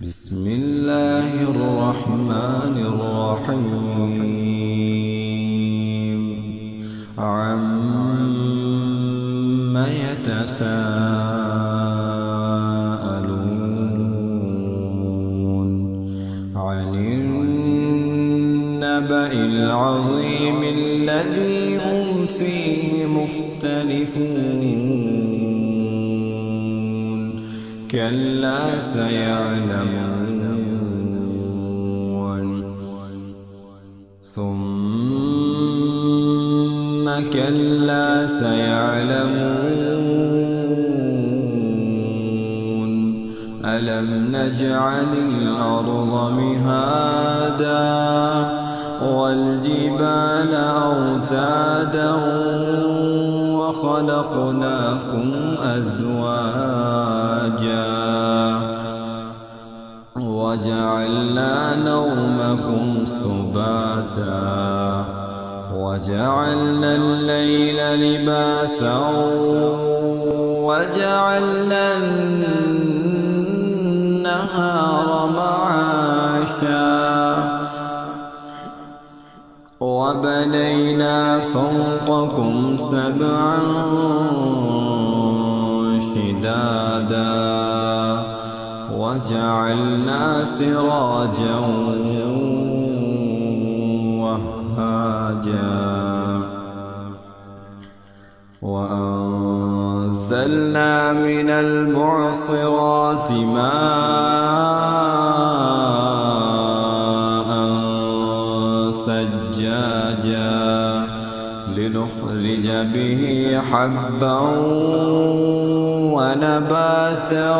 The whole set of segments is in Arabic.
بسم الله الرحمن الرحيم. عم يتساءلون عن النبأ العظيم الذي هم فيه مختلفون كلا سيعلمون ثم كلا سيعلمون ألم نجعل الأرض مهادا والجبال أوتادا وخلقناكم أزواجا وجعلنا نومكم سباتا وجعلنا الليل لباسا وجعلنا النهار معاشا وبنينا فوقكم سبعا شدادا وجعلنا سراجا وهاجا وأنزلنا من المعصرات ماء ثجاجا لنخرج به حبا ونباتا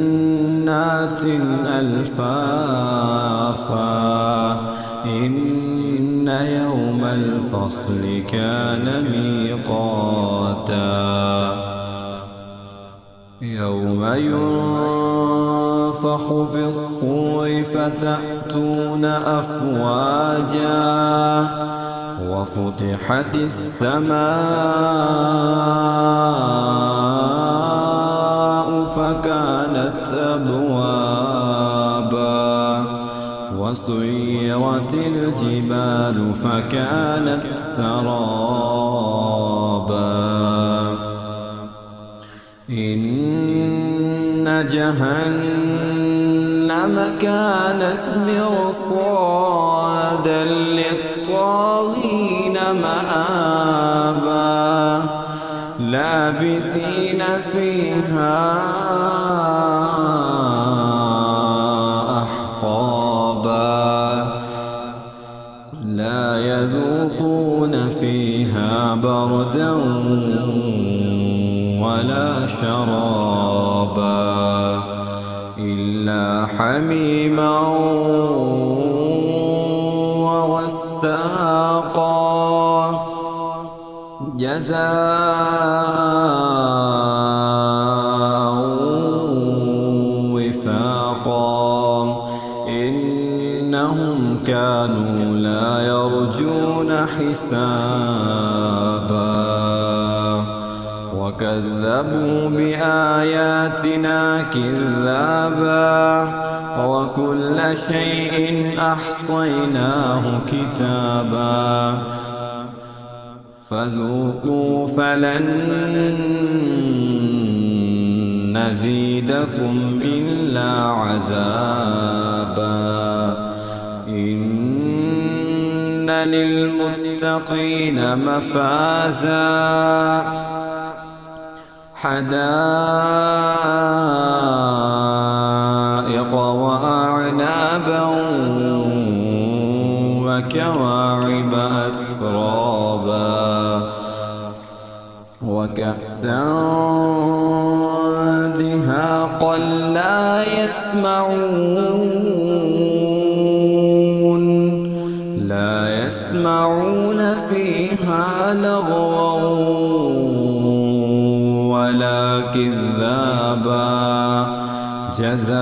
وجنات ألفافا إن يوم الفصل كان ميقاتا يوم ينفخ في الصور فتأتون أفواجا وفتحت السماء فكانت أبوابا وسيرت الجبال فكانت سرابا إن جهنم كانت مرصادا للطاغين مآبا لابثين فيها أحقابا لا يذوقون فيها بردا ولا شرابا إلا حميما ووثاقا جزاء وفاقا إنهم كانوا لا يرجون حسابا وكذبوا بآياتنا كذابا وكل شيء أحصيناه كتابا فذوقوا فلن نزيدكم إلا عذابا إن للمتقين مفازا حدائق وأعنابا وكواعب أترابا وكأسا دهاقا لا يسمعون فيها لغوا ولا كذابا جزاء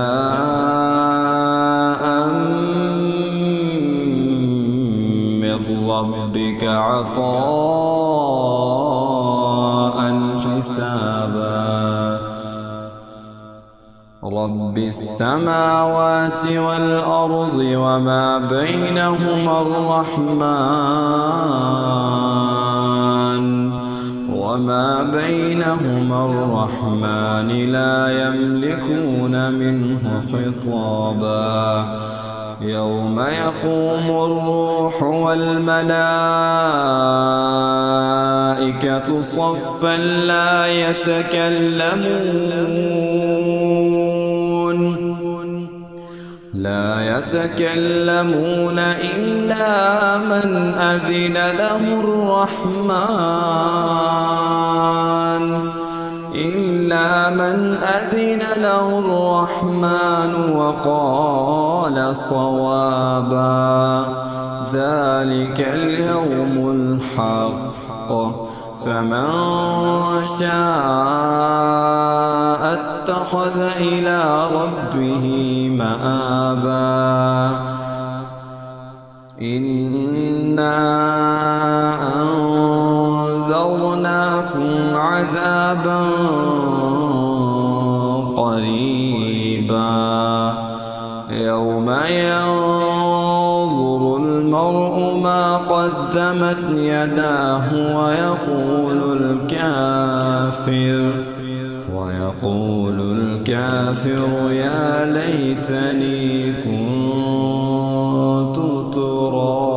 من ربك ربك عطاء حسابا رب السماوات والأرض وما بينهما الرحمن لا يملكون منه خطابا يوم يقوم الروح والملائكة صفا لا يتكلمون إلا من أذن له الرحمن وقال صوابا ذلك اليوم الحق فمن شاء اتخذ إلى ربه مآبا إنا أنذرناكم عذابا قريبا يوم ينظر المرء ما قدمت يداه ويقول الكافر يا ليتني كنت ترابا